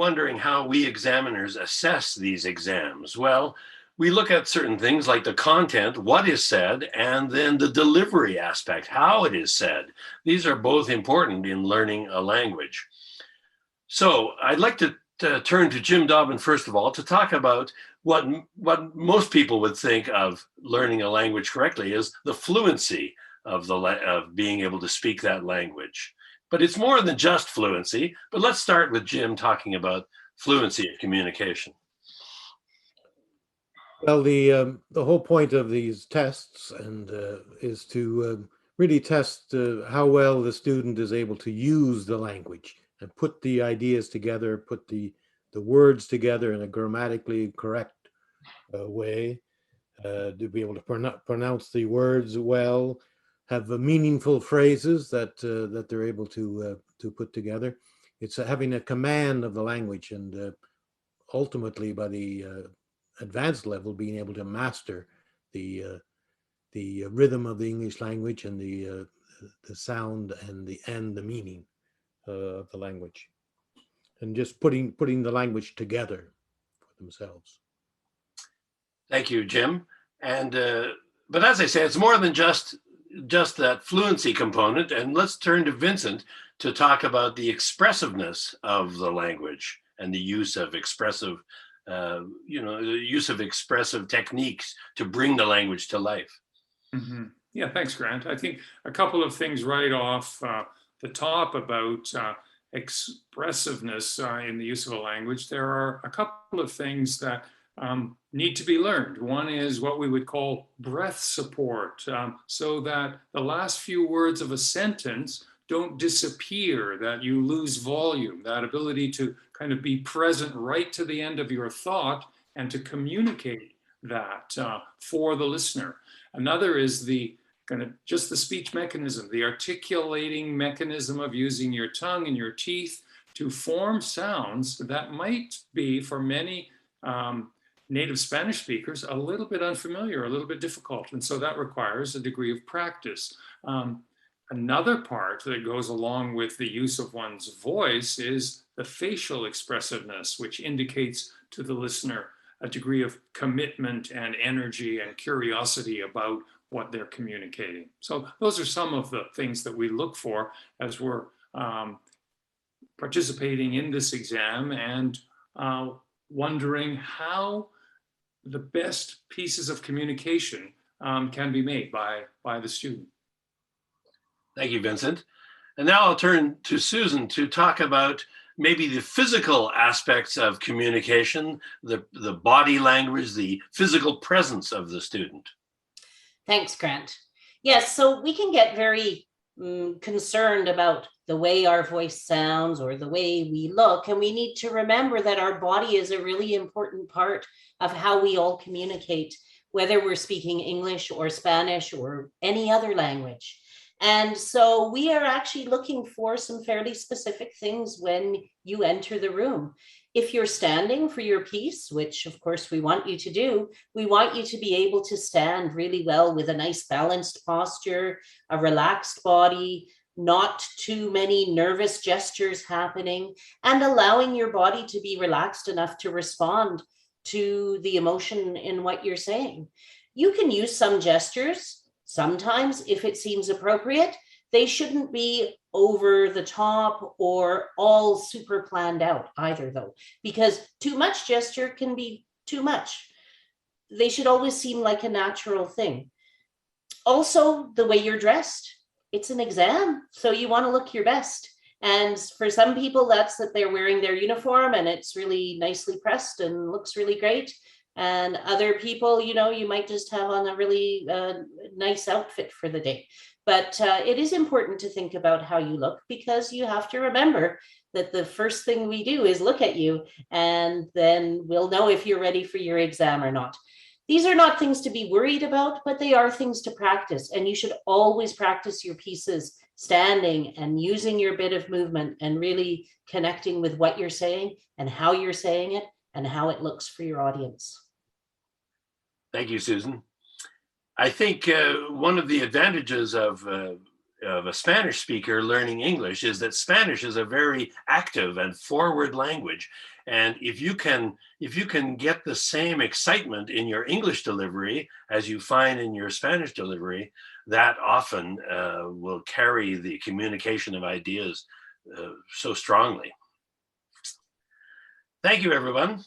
wondering how we examiners assess these exams. Well, we look at certain things like the content, what is said, and then the delivery aspect, how it is said. These are both important in learning a language. So I'd like to turn to Jim Dobbin, first of all, to talk about what most people would think of learning a language correctly is the fluency of being able to speak that language. But it's more than just fluency. But let's start with Jim talking about fluency of communication. Well, the whole point of these tests is to really test how well the student is able to use the language and put the ideas together, put the words together in a grammatically correct way, to be able to pronounce the words well, have meaningful phrases that they're able to put together. It's having a command of the language, and ultimately, by the advanced level, being able to master the rhythm of the English language and the sound and the meaning of the language, and just putting the language together for themselves. Thank you, Jim. And but as I say, it's more than just that fluency component. And let's turn to Vincent to talk about the expressiveness of the language and the use of expressive, the use of expressive techniques to bring the language to life. Mm-hmm. Yeah, thanks, Grant. I think a couple of things right off the top about expressiveness in the use of a language. There are a couple of things that need to be learned. One is what we would call breath support, so that the last few words of a sentence don't disappear, that you lose volume, that ability to kind of be present right to the end of your thought and to communicate that for the listener. Another is the kind of just the speech mechanism, the articulating mechanism of using your tongue and your teeth to form sounds that might be, for many native Spanish speakers, a little bit unfamiliar, a little bit difficult. And so that requires a degree of practice. Another part that goes along with the use of one's voice is the facial expressiveness, which indicates to the listener a degree of commitment and energy and curiosity about what they're communicating. So those are some of the things that we look for as we're participating in this exam and wondering how the best pieces of communication can be made by the student. Thank you, Vincent. And now I'll turn to Susan to talk about maybe the physical aspects of communication, the body language, the physical presence of the student. Thanks, Grant. Yes, so we can get very concerned about the way our voice sounds or the way we look, and we need to remember that our body is a really important part of how we all communicate, whether we're speaking English or Spanish or any other language. And so we are actually looking for some fairly specific things when you enter the room. If you're standing for your piece, which of course we want you to do, we want you to be able to stand really well with a nice balanced posture, a relaxed body, not too many nervous gestures happening, and allowing your body to be relaxed enough to respond to the emotion in what you're saying. You can use some gestures. Sometimes, if it seems appropriate, they shouldn't be over the top or all super planned out either, though, because too much gesture can be too much. They should always seem like a natural thing. Also, the way you're dressed. It's an exam, so you want to look your best. And for some people, that's that they're wearing their uniform and it's really nicely pressed and looks really great. And other people, you might just have on a really nice outfit for the day. But it is important to think about how you look, because you have to remember that the first thing we do is look at you, and then we'll know if you're ready for your exam or not. These are not things to be worried about, but they are things to practice. And you should always practice your pieces standing and using your bit of movement and really connecting with what you're saying and how you're saying it and how it looks for your audience. Thank you, Susan. I think one of the advantages of a Spanish speaker learning English is that Spanish is a very active and forward language. And if you can get the same excitement in your English delivery as you find in your Spanish delivery, that often will carry the communication of ideas so strongly. Thank you, everyone.